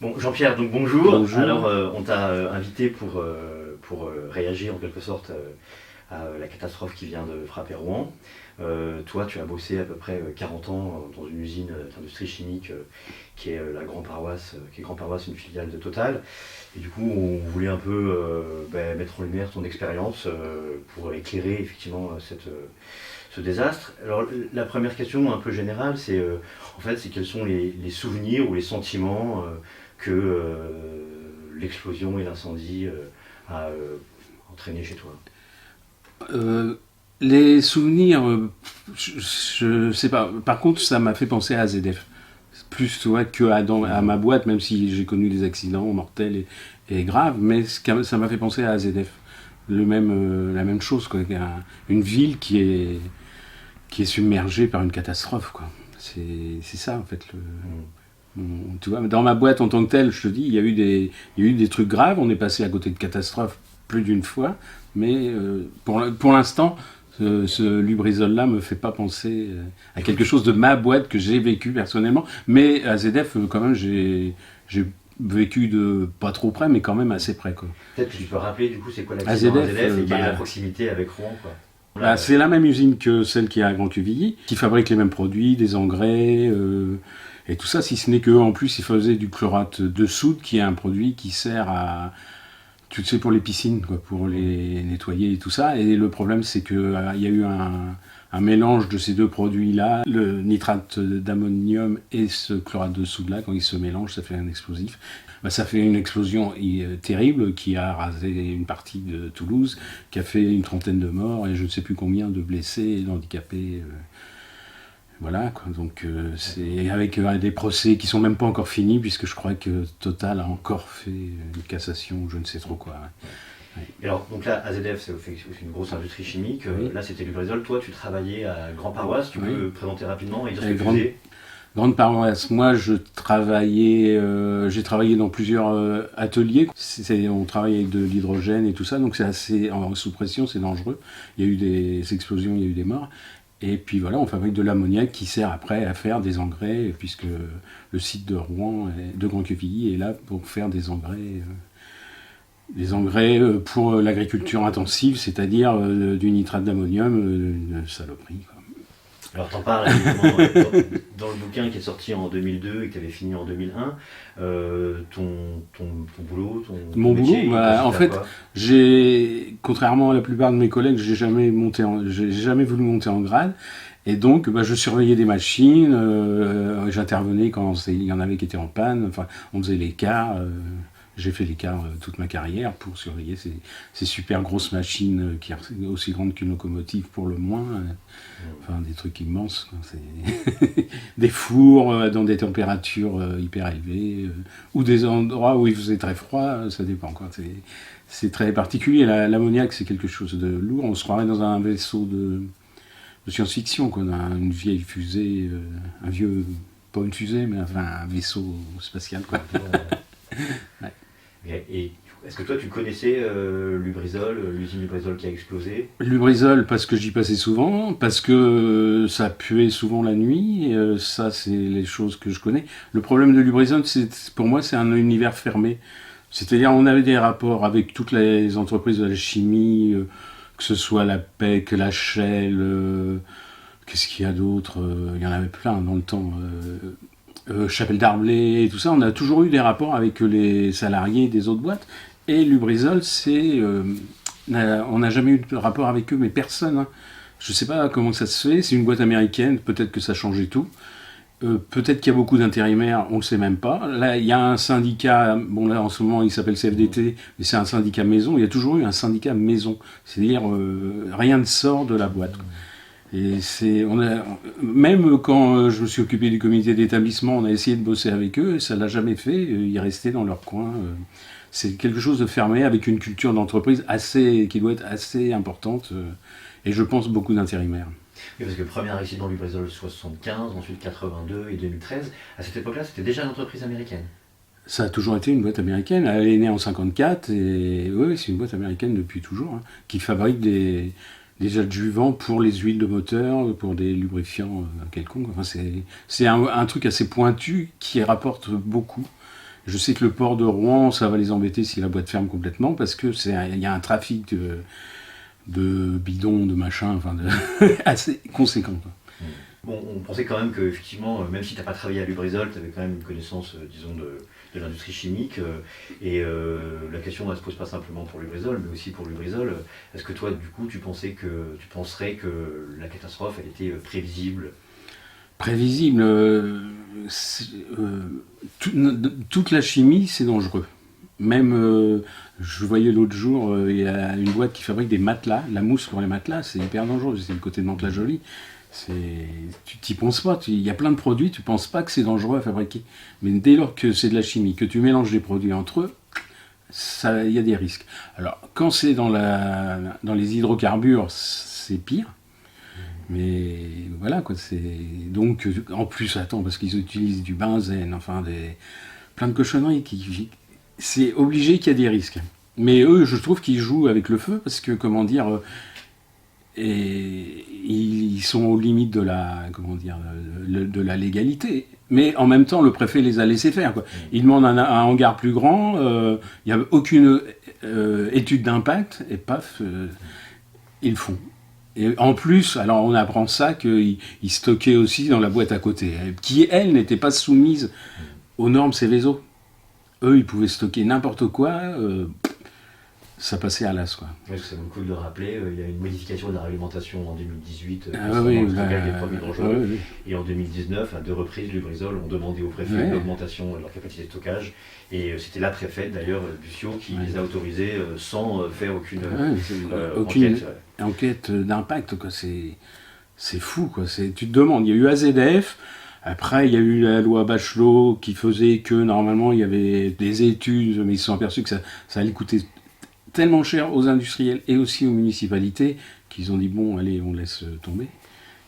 Bon, Jean-Pierre, donc bonjour. Bonjour. Alors, on t'a invité pour réagir en quelque sorte à la catastrophe qui vient de frapper Rouen. Toi, tu as bossé à peu près 40 ans dans une usine d'industrie chimique qui est la Grand Paroisse, qui est Grand Paroisse, une filiale de Total. Et du coup, on voulait un peu mettre en lumière ton expérience pour éclairer effectivement ce désastre. Alors, la première question un peu générale, c'est en fait, c'est quels sont les souvenirs ou les sentiments que l'explosion et l'incendie a entraîné chez toi. Euh, les souvenirs, je sais pas. Par contre, ça m'a fait penser à AZF. Plus toi que à ma boîte, même si j'ai connu des accidents mortels et graves, mais ça m'a fait penser à AZF. La même chose, quoi. Une ville qui est submergée par une catastrophe, quoi. C'est ça, en fait. Tu vois, dans ma boîte en tant que telle, je te dis, il y a eu des trucs graves. On est passé à côté de catastrophes plus d'une fois, mais pour l'instant, ce Lubrizol-là me fait pas penser à quelque chose de ma boîte que j'ai vécu personnellement. Mais à ZF, quand même, j'ai vécu de pas trop près, mais quand même assez près, quoi. Peut-être que tu peux rappeler du coup c'est quoi l'accident AZF, AZF et quelle est la proximité avec Rouen quoi. Là, c'est la même usine que celle qui est à Grand Quevilly, qui fabrique les mêmes produits, des engrais, et tout ça, si ce n'est qu'en plus, ils faisaient du chlorate de soude, qui est un produit qui sert à, tu sais, pour les piscines, quoi, pour les nettoyer et tout ça. Et le problème, c'est qu'il y a eu un mélange de ces deux produits-là, le nitrate d'ammonium et ce chlorate de soude-là, quand ils se mélangent, ça fait un explosif. Bah, ça fait une explosion terrible qui a rasé une partie de Toulouse, qui a fait une trentaine de morts et je ne sais plus combien de blessés et d'handicapés. Voilà, quoi. Donc c'est avec des procès qui sont même pas encore finis, puisque je crois que Total a encore fait une cassation, je ne sais trop quoi. Ouais. et alors donc là AZF c'est une grosse industrie chimique. Oui. Là c'était Lubrizol. Toi tu travaillais à Grand Paroisse. Tu Oui. peux présenter rapidement et dire ce Et que tu faisais. grande paroisse. Moi, j'ai travaillé dans plusieurs ateliers. On travaille avec de l'hydrogène et tout ça, donc c'est assez sous pression, c'est dangereux. Il y a eu des explosions, il y a eu des morts. Et puis voilà, on fabrique de l'ammoniac qui sert après à faire des engrais, puisque le site de Rouen, de Grand Quevilly, est là pour faire des engrais pour l'agriculture intensive, c'est-à-dire du nitrate d'ammonium, une saloperie, quoi. Alors t'en parles évidemment dans le bouquin qui est sorti en 2002 et que tu avais fini en 2001. Ton boulot, ton Mon boulot, métier, il bah, en consiste à fait, quoi? contrairement à la plupart de mes collègues, j'ai jamais voulu monter en grade. Et donc, bah, je surveillais des machines, j'intervenais quand il y en avait qui étaient en panne. Enfin, on faisait l'écart. J'ai fait l'écart toute ma carrière pour surveiller ces super grosses machines qui sont aussi grandes qu'une locomotive pour le moins. Enfin, des trucs immenses, quoi. Des fours dans des températures hyper élevées, ou des endroits où il faisait très froid, ça dépend, quoi. C'est très particulier. L'ammoniac, c'est quelque chose de lourd. On se croirait dans un vaisseau de science-fiction, quoi. Une vieille fusée, un vieux, pas une fusée, mais enfin un vaisseau spatial, quoi. Ouais. Et est-ce que toi tu connaissais Lubrizol, l'usine Lubrizol qui a explosé? Lubrizol, parce que j'y passais souvent, parce que ça puait souvent la nuit, ça c'est les choses que je connais. Le problème de Lubrizol, pour moi, c'est un univers fermé. C'est-à-dire, on avait des rapports avec toutes les entreprises de la chimie, que ce soit la PEC, la Shell, qu'est-ce qu'il y a d'autre, il y en avait plein dans le temps. Chapelle Darblay et tout ça, on a toujours eu des rapports avec les salariés des autres boîtes. Et Lubrizol, on n'a jamais eu de rapport avec eux, mais personne. Hein. Je ne sais pas comment ça se fait. C'est une boîte américaine, peut-être que ça changeait tout. Peut-être qu'il y a beaucoup d'intérimaires, on ne le sait même pas. Là, il y a un syndicat, bon là en ce moment il s'appelle CFDT, mais c'est un syndicat maison. Il y a toujours eu un syndicat maison, c'est-à-dire rien ne sort de la boîte. Et même quand je me suis occupé du comité d'établissement, on a essayé de bosser avec eux, et ça l'a jamais fait. Ils restaient dans leur coin. C'est quelque chose de fermé avec une culture d'entreprise qui doit être assez importante. Et je pense beaucoup d'intérimaires. Oui, parce que le premier accident Lubrizol 75, ensuite 82 et 2013, à cette époque-là, c'était déjà une entreprise américaine. Ça a toujours été une boîte américaine. Elle est née en 54 et oui, c'est une boîte américaine depuis toujours, hein, qui fabrique des adjuvants pour les huiles de moteur, pour des lubrifiants quelconques. Enfin, c'est un truc assez pointu qui rapporte beaucoup. Je sais que le port de Rouen, ça va les embêter si la boîte ferme complètement, parce que il y a un trafic de bidons, de machins, enfin, assez conséquent, quoi. Bon, on pensait quand même que, effectivement, même si tu n'as pas travaillé à Lubrizol, tu avais quand même une connaissance, disons, de l'industrie chimique. La question, elle se pose pas simplement pour Lubrizol, mais aussi pour Lubrizol. Est-ce que toi, du coup, tu penserais que la catastrophe, elle était prévisible? Prévisible, toute la chimie, c'est dangereux. Même, je voyais l'autre jour, il y a une boîte qui fabrique des matelas, la mousse pour les matelas, c'est hyper dangereux, c'est le côté de Mantes-la-Jolie. Tu t'y penses pas, il y a plein de produits, tu penses pas que c'est dangereux à fabriquer. Mais dès lors que c'est de la chimie, que tu mélanges des produits entre eux, il y a des risques. Alors, quand c'est dans les hydrocarbures, c'est pire. Mais voilà, quoi, donc, en plus, attends, parce qu'ils utilisent du benzène, enfin, plein de cochonneries, c'est obligé qu'il y a des risques. Mais eux, je trouve qu'ils jouent avec le feu, parce que, comment dire, et ils sont aux limites de de la légalité. Mais en même temps, le préfet les a laissés faire, quoi. Il demande un hangar plus grand, il n'y a aucune étude d'impact, et paf, ils le font. Et en plus, alors on apprend ça qu'ils stockaient aussi dans la boîte à côté, qui elle n'était pas soumise aux normes Céveso. Eux, ils pouvaient stocker n'importe quoi, ça passait à l'as, quoi. Ouais, c'est beaucoup de le rappeler, il y a une modification de la réglementation en 2018 oui, le stockage des produits dangereux. Oui. Et en 2019, à 2 reprises, Lubrizol ont demandé au préfet l'augmentation de leur capacité de stockage. Et c'était la préfète, d'ailleurs, Bussio, qui les a autorisés sans faire aucune enquête d'impact, quoi. C'est fou, quoi. Tu te demandes, il y a eu AZF, après il y a eu la loi Bachelot qui faisait que normalement il y avait des études, mais ils se sont aperçus que ça allait coûter tellement cher aux industriels et aussi aux municipalités qu'ils ont dit bon, allez, on laisse tomber.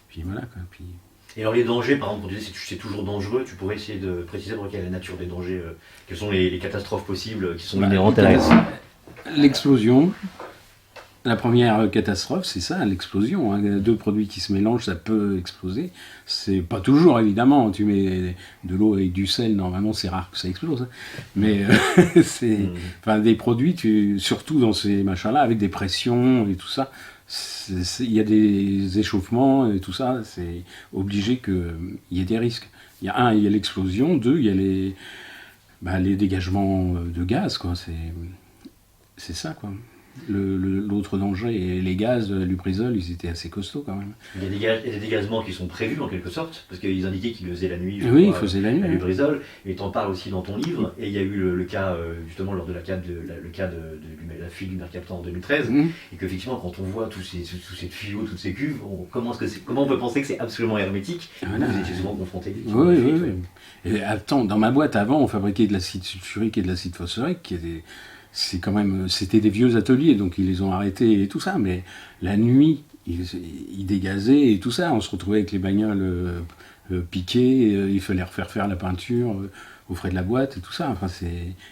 Puis voilà, quoi. Et alors les dangers, par exemple, quand tu dis c'est toujours dangereux, tu pourrais essayer de préciser quelle est la nature des dangers, quelles sont les catastrophes possibles qui sont inhérentes à l'explosion. La première catastrophe, c'est ça, l'explosion. Hein. 2 produits qui se mélangent, ça peut exploser. C'est pas toujours, évidemment. Tu mets de l'eau avec du sel, normalement, c'est rare que ça explose. Hein. Mais enfin, des produits, surtout dans ces machins-là, avec des pressions et tout ça, il y a des échauffements et tout ça, c'est obligé qu'il y ait des risques. Il y a l'explosion. 2, il y a les dégagements de gaz, quoi. C'est ça, quoi. L'autre danger, et les gaz de Lubrizol, ils étaient assez costauds quand même. Il y a des dégagements qui sont prévus en quelque sorte, parce qu'ils indiquaient qu'ils le faisaient la nuit. Oui, ils faisaient la nuit. À Lubrizol, et tu en parles aussi dans ton livre, et il y a eu le cas, justement, lors de le cas de la fuite du Mercaptan en 2013, et qu'effectivement, quand on voit tous ces tuyaux, toutes ces cuves, comment on peut penser que c'est absolument hermétique? Voilà. Vous étiez souvent confrontés. Oui. Et attends, dans ma boîte, avant, on fabriquait de l'acide sulfurique et de l'acide phosphorique, c'était des vieux ateliers, donc ils les ont arrêtés et tout ça, mais la nuit, ils dégazaient et tout ça, on se retrouvait avec les bagnoles piquées, il fallait refaire faire la peinture aux frais de la boîte et tout ça, enfin,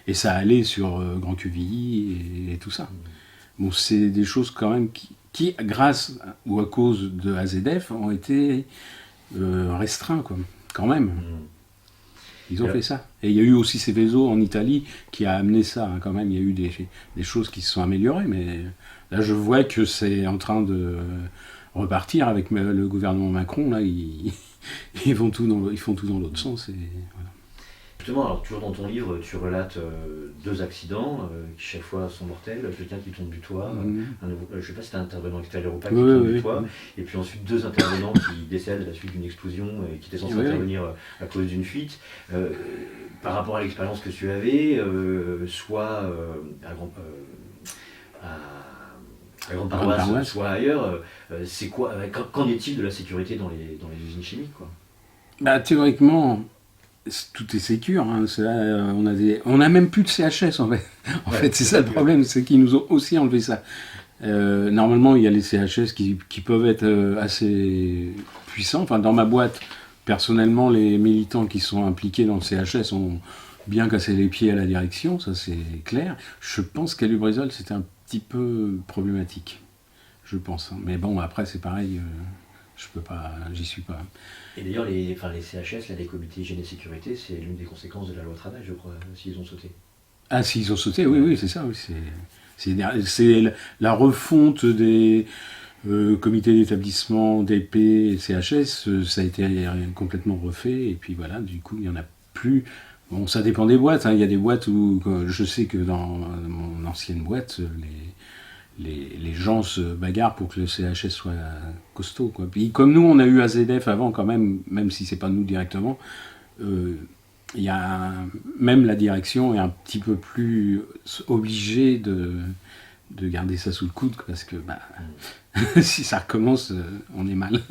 et ça allait sur Grand Quevilly et tout ça. Bon, c'est des choses quand même qui, grâce ou à cause de AZF, ont été restreints, quoi, quand même. Ils ont fait ça. Et il y a eu aussi Seveso en Italie qui a amené ça, hein, quand même. Il y a eu des choses qui se sont améliorées, mais là, je vois que c'est en train de repartir avec le gouvernement Macron. Là, ils font tout dans l'autre sens. Et voilà. Justement, alors toujours dans ton livre, tu relates 2 accidents qui chaque fois sont mortels. Quelqu'un qui tombe du toit, je ne sais pas si c'est un intervenant extérieur ou pas qui tombe du toit, et puis ensuite 2 intervenants qui décèdent à la suite d'une explosion et qui étaient censés intervenir à cause d'une fuite. Par rapport à l'expérience que tu avais, soit à Grande Paroisse, soit ailleurs, c'est quoi, qu'en est-il de la sécurité dans les usines chimiques, quoi? Bah, théoriquement, tout est sécure. Hein. On a même plus de CHS, en fait. En fait, c'est ça le problème, c'est qu'ils nous ont aussi enlevé ça. Normalement, il y a les CHS qui peuvent être assez puissants. Enfin, dans ma boîte, personnellement, les militants qui sont impliqués dans le CHS ont bien cassé les pieds à la direction, ça c'est clair. Je pense qu'à Lubrizol, c'était un petit peu problématique. Je pense. Hein. Mais bon, après, c'est pareil. Je peux pas, j'y suis pas. Et d'ailleurs, les CHS, là, les comités hygiène et sécurité, c'est l'une des conséquences de la loi travail, je crois, s'ils ont sauté. Ah, s'ils ont sauté, oui, c'est ça. Oui, c'est la refonte des comités d'établissement, DP et CHS, ça a été complètement refait. Et puis voilà, du coup, il n'y en a plus. Bon, ça dépend des boîtes. Il y a des boîtes où je sais que dans mon ancienne boîte, les gens se bagarrent pour que le CHS soit costaud, quoi. Puis comme nous, on a eu AZF avant quand même si c'est pas nous directement, il y a même la direction est un petit peu plus obligée de garder ça sous le coude parce que si ça recommence, on est mal.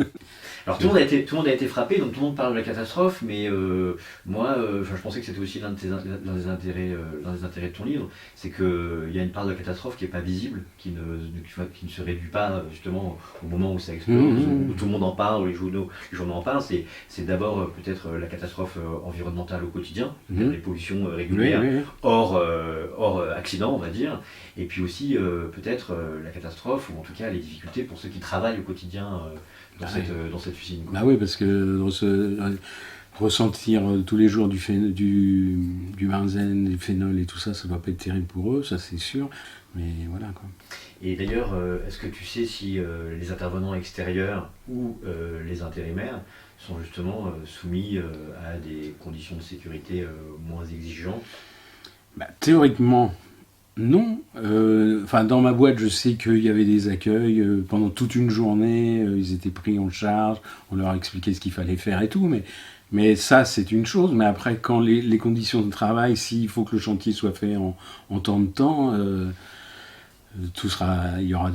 Alors tout le monde a été frappé, donc tout le monde parle de la catastrophe, mais moi, je pensais que c'était aussi l'un des intérêts de ton livre, c'est qu'il y a une part de la catastrophe qui n'est pas visible, qui ne se réduit pas justement au moment où ça explose, où tout le monde en parle, où les journaux en parlent. C'est d'abord peut-être la catastrophe environnementale au quotidien, les pollutions régulières, hors accident, on va dire, et puis aussi peut-être la catastrophe, ou en tout cas les difficultés pour ceux qui travaillent au quotidien dans cette usine. Bah oui, parce que ressentir tous les jours du benzène, du phénol et tout ça, ça doit pas être terrible pour eux, ça c'est sûr. Mais voilà quoi. Et d'ailleurs, est-ce que tu sais si les intervenants extérieurs ou les intérimaires sont justement soumis à des conditions de sécurité moins exigeantes? Théoriquement, non. Dans ma boîte, je sais qu'il y avait des accueils pendant toute une journée. Ils étaient pris en charge. On leur expliquait ce qu'il fallait faire et tout. Mais ça, c'est une chose. Mais après, quand les conditions de travail, s'il faut que le chantier soit fait en tant de temps, il y aura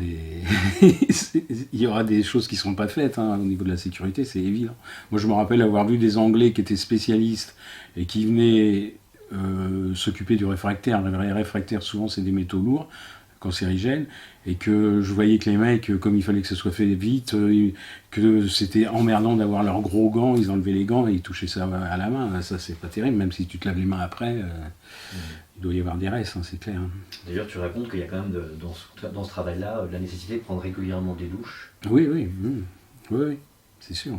il y aura des choses qui ne seront pas faites au niveau de la sécurité, c'est évident. Moi, je me rappelle avoir vu des Anglais qui étaient spécialistes et qui venaient s'occuper du réfractaire. Le réfractaire, souvent, c'est des métaux lourds, cancérigènes, et que je voyais que les mecs, comme il fallait que ce soit fait vite, que c'était emmerdant d'avoir leurs gros gants, ils enlevaient les gants et ils touchaient ça à la main. Ça, c'est pas terrible, même si tu te laves les mains après, il doit y avoir des restes, c'est clair. D'ailleurs, tu racontes qu'il y a quand même, dans ce travail-là, la nécessité de prendre régulièrement des douches. Oui, c'est sûr.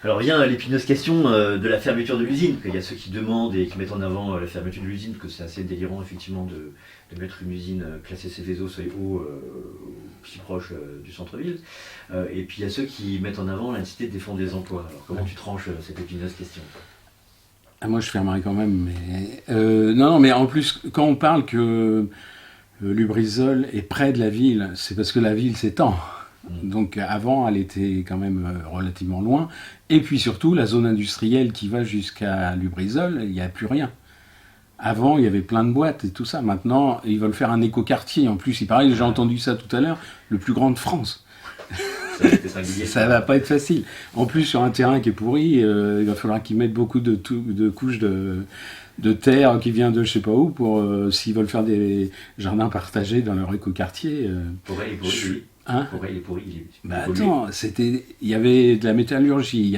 Alors vient l'épineuse question de la fermeture de l'usine. Il y a ceux qui demandent et qui mettent en avant la fermeture de l'usine, que c'est assez délirant effectivement de mettre une usine classée Céveso, seuil haut, si proche du centre-ville. Et puis il y a ceux qui mettent en avant la nécessité de défendre les emplois. Alors comment tu tranches cette épineuse question? Moi je fermerai quand même, mais non, mais en plus quand on parle que Lubrizol est près de la ville, c'est parce que la ville s'étend. Donc avant, elle était quand même relativement loin. Et puis surtout, la zone industrielle qui va jusqu'à Lubrizol, il n'y a plus rien. Avant, il y avait plein de boîtes et tout ça. Maintenant, ils veulent faire un écoquartier. En plus, il paraît, j'ai entendu ça tout à l'heure, le plus grand de France. Ça va pas être facile. En plus, sur un terrain qui est pourri, il va falloir qu'ils mettent beaucoup de couches de terre qui vient de je sais pas où pour s'ils veulent faire des jardins partagés dans leur écoquartier. Il est pourri. Attends, il y avait de la métallurgie, il y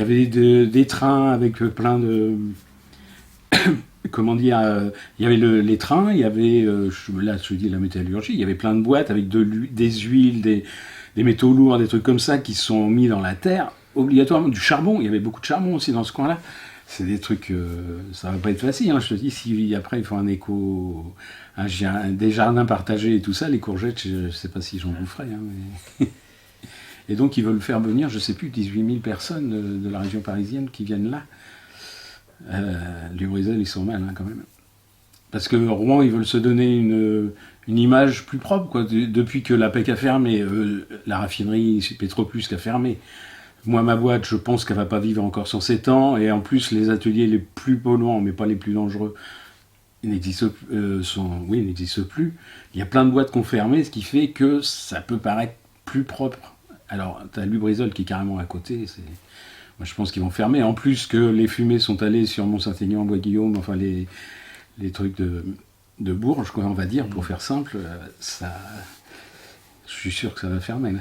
avait des trains avec plein de comment dire, il y avait les trains, il y avait là je dis la métallurgie, il y avait plein de boîtes avec des huiles, des métaux lourds, des trucs comme ça qui sont mis dans la terre, obligatoirement du charbon, il y avait beaucoup de charbon aussi dans ce coin-là. C'est des trucs, ça va pas être facile, je te dis, si après il faut des jardins partagés et tout ça, les courgettes, je sais pas si j'en boufferai. Mais... Et donc ils veulent faire venir, je sais plus, 18 000 personnes de la région parisienne qui viennent là. Lubrizol, ils sont mal quand même. Parce que Rouen, ils veulent se donner une image plus propre, quoi. Depuis que la PEC a fermé, la raffinerie Petroplus a fermé. Moi, ma boîte, je pense qu'elle ne va pas vivre encore 107 ans. Et en plus, les ateliers les plus polluants, mais pas les plus dangereux, n'existent plus. Il y a plein de boîtes qui ont fermé, ce qui fait que ça peut paraître plus propre. Alors, tu as Lubrizol qui est carrément à côté. Moi, je pense qu'ils vont fermer. En plus que les fumées sont allées sur Mont-Saint-Aignan, Bois-Guillaume, enfin les trucs de Bourges, quoi, on va dire, pour faire simple. Je suis sûr que ça va fermer. Là.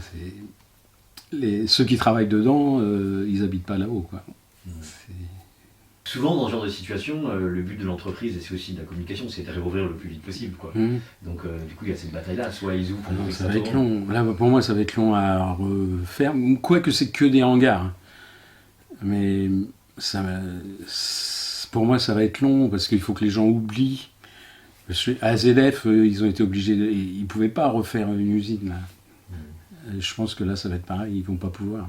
Ceux qui travaillent dedans, ils habitent pas là-haut, quoi. souvent dans ce genre de situation, le but de l'entreprise, et c'est aussi de la communication, c'est de réouvrir le plus vite possible, quoi. Donc du coup, il y a cette bataille-là, soit ils ouvrent pour ça va être long. Là, pour moi, ça va être long à refaire. Quoique c'est que des hangars. Mais pour moi, ça va être long parce qu'il faut que les gens oublient. À AZF, ils ont été obligés, ils ne pouvaient pas refaire une usine. Là. Je pense que là, ça va être pareil, ils ne vont pas pouvoir.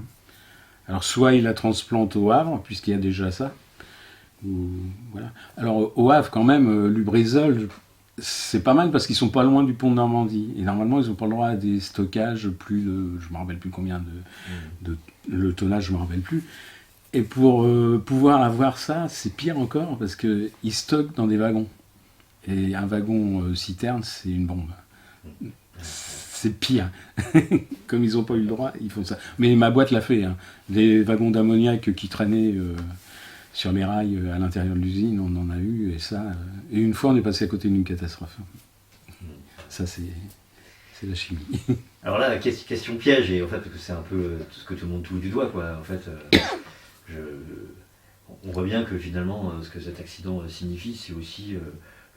Alors, soit ils la transplantent au Havre, puisqu'il y a déjà ça. Voilà. Alors, au Havre, quand même, Lubrizol, c'est pas mal parce qu'ils sont pas loin du pont de Normandie. Et normalement, ils n'ont pas le droit à des stockages plus de. Je ne me rappelle plus combien le tonnage, je ne me rappelle plus. Et pour pouvoir avoir ça, c'est pire encore parce qu'ils stockent dans des wagons. Et un wagon citerne, c'est une bombe. C'est pire. Comme ils n'ont pas eu le droit, ils font ça. Mais ma boîte l'a fait. Hein. Des wagons d'ammoniac qui traînaient sur les rails à l'intérieur de l'usine, on en a eu. Et ça. Et une fois, on est passé à côté d'une catastrophe. Ça, c'est la chimie. Alors là, question piège, et en fait, c'est un peu tout ce que tout le monde touche du doigt, quoi. En fait, on voit bien que finalement, ce que cet accident signifie, c'est aussi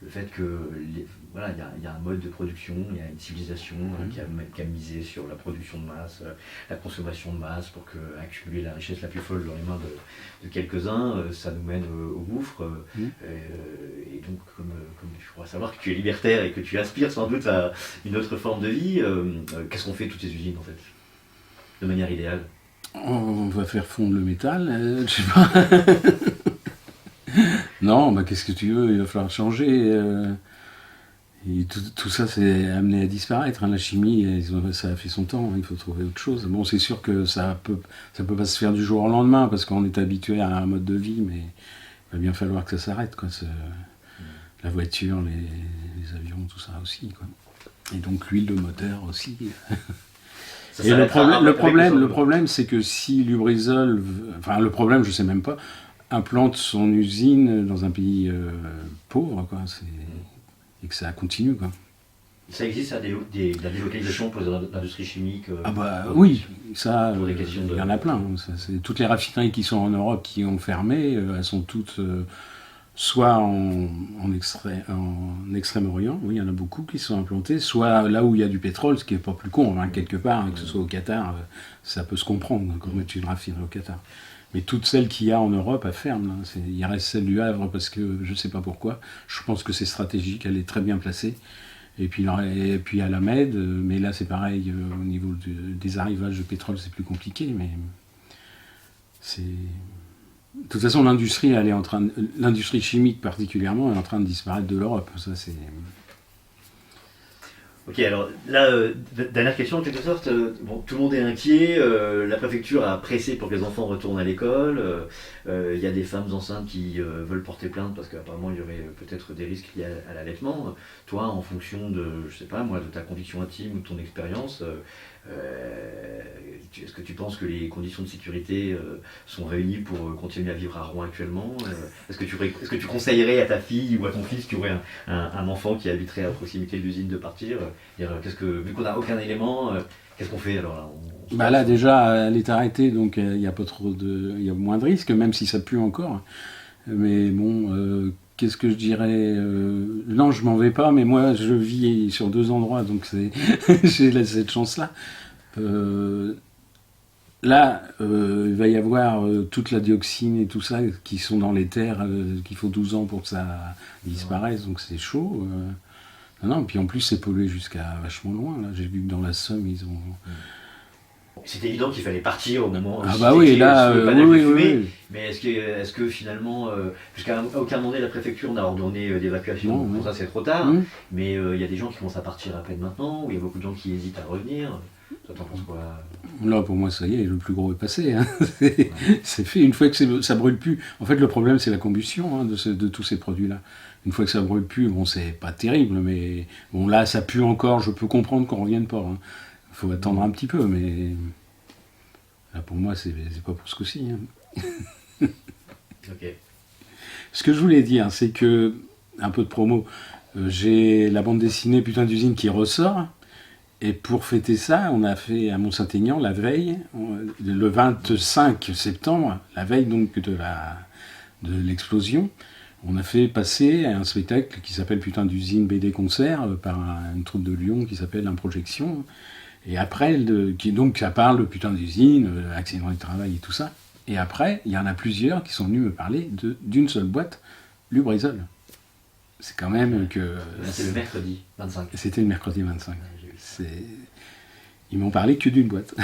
le fait que voilà, il y a un mode de production, il y a une civilisation qui a misé sur la production de masse, la consommation de masse pour accumuler la richesse la plus folle dans les mains de quelques-uns, ça nous mène au gouffre. Et donc, comme tu pourras savoir que tu es libertaire et que tu aspires sans doute à une autre forme de vie, qu'est-ce qu'on fait de toutes ces usines en fait, de manière idéale? On va faire fondre le métal, je sais pas. Non, bah, qu'est-ce que tu veux, il va falloir changer. Et tout ça, c'est amené à disparaître. Hein. La chimie, ça a fait son temps, hein. Il faut trouver autre chose. Bon, c'est sûr que ça peut pas se faire du jour au lendemain, parce qu'on est habitué à un mode de vie, mais il va bien falloir que ça s'arrête. Quoi. La voiture, les avions, tout ça aussi. Quoi. Et donc l'huile de moteur aussi. Et le problème, c'est que si Lubrizol, enfin le problème, je sais même pas, implante son usine dans un pays pauvre, quoi, et que ça continue, quoi. Ça existe de la délocalisation pour l'industrie chimique Ah bah oui, ça, il y en a plein. Hein, toutes les raffineries qui sont en Europe qui ont fermé, elles sont toutes soit en Extrême-Orient, oui, il y en a beaucoup qui sont implantées, soit là où il y a du pétrole, ce qui n'est pas plus con, hein, quelque part, que ce soit au Qatar, ça peut se comprendre, hein, comme tu une raffinerie au Qatar. Mais toutes celles qu'il y a en Europe, elles ferment. Hein. Il reste celle du Havre parce que je ne sais pas pourquoi. Je pense que c'est stratégique, elle est très bien placée. Et puis à la Med, mais là c'est pareil, au niveau des arrivages de pétrole, c'est plus compliqué. Mais c'est... De toute façon, l'industrie chimique particulièrement est en train de disparaître de l'Europe. Ça, c'est... Ok, alors là, dernière question en quelque sorte. Bon, tout le monde est inquiet, la préfecture a pressé pour que les enfants retournent à l'école. Il y a des femmes enceintes qui veulent porter plainte parce qu'apparemment il y aurait peut-être des risques liés à l'allaitement. Toi, en fonction de, je sais pas moi, de ta conviction intime ou de ton expérience, est-ce que tu penses que les conditions de sécurité sont réunies pour continuer à vivre à Rouen actuellement? Est-ce que tu conseillerais à ta fille ou à ton fils qui aurait un enfant qui habiterait à proximité de l'usine de partir? Vu qu'on n'a aucun élément, qu'est-ce qu'on fait alors là, là déjà, elle est arrêtée, donc il y a moins de risques, même si ça pue encore. Mais bon, qu'est-ce que je dirais non, je m'en vais pas, mais moi je vis sur 2 endroits, donc j'ai cette chance-là. Là, il va y avoir toute la dioxine et tout ça qui sont dans les terres, qu'il faut 12 ans pour que ça disparaisse, donc c'est chaud. Non, puis en plus c'est pollué jusqu'à vachement loin. Là. J'ai vu que dans la Somme, ils ont... C'est évident qu'il fallait partir au moment où oui, là, oui. Mais est-ce que finalement, jusqu'à aucun moment la préfecture n'a ordonné d'évacuation, pour ça c'est trop tard, mais il y a des gens qui commencent à partir à peine maintenant, ou il y a beaucoup de gens qui hésitent à revenir. Toi, t'en penses quoi? Là, pour moi, ça y est, le plus gros est passé. Hein. C'est fait. Une fois que ça brûle plus. En fait, le problème, c'est la combustion hein, de tous ces produits-là. Une fois que ça brûle plus, bon, c'est pas terrible, mais bon, là, ça pue encore. Je peux comprendre qu'on revienne pas. Hein. Faut attendre un petit peu, mais là, pour moi, c'est pas pour ce coup-ci. Hein. Okay. Ce que je voulais dire, c'est que, un peu de promo, j'ai la bande dessinée Putain d'usine qui ressort. Et pour fêter ça, on a fait à Mont-Saint-Aignan la veille, le 25 septembre, la veille donc de de l'explosion. On a fait passer un spectacle qui s'appelle Putain d'usine BD Concert par une troupe de Lyon qui s'appelle Improjection. Et après, ça parle de putain d'usine, accident du travail et tout ça. Et après, il y en a plusieurs qui sont venus me parler d'une seule boîte, Lubrizol. C'est quand même que... Là, c'est le mercredi 25. C'était le mercredi 25. Ouais, j'ai vu ça. Ils m'ont parlé que d'une boîte.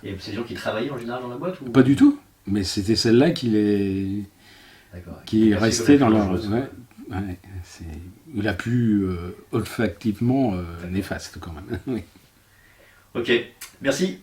Et c'est des gens qui travaillaient en général dans la boîte ou... Pas du tout, mais c'était celle-là qui est restée dans leur... Ouais, c'est la plus olfactivement néfaste quand même. Oui. Ok, merci.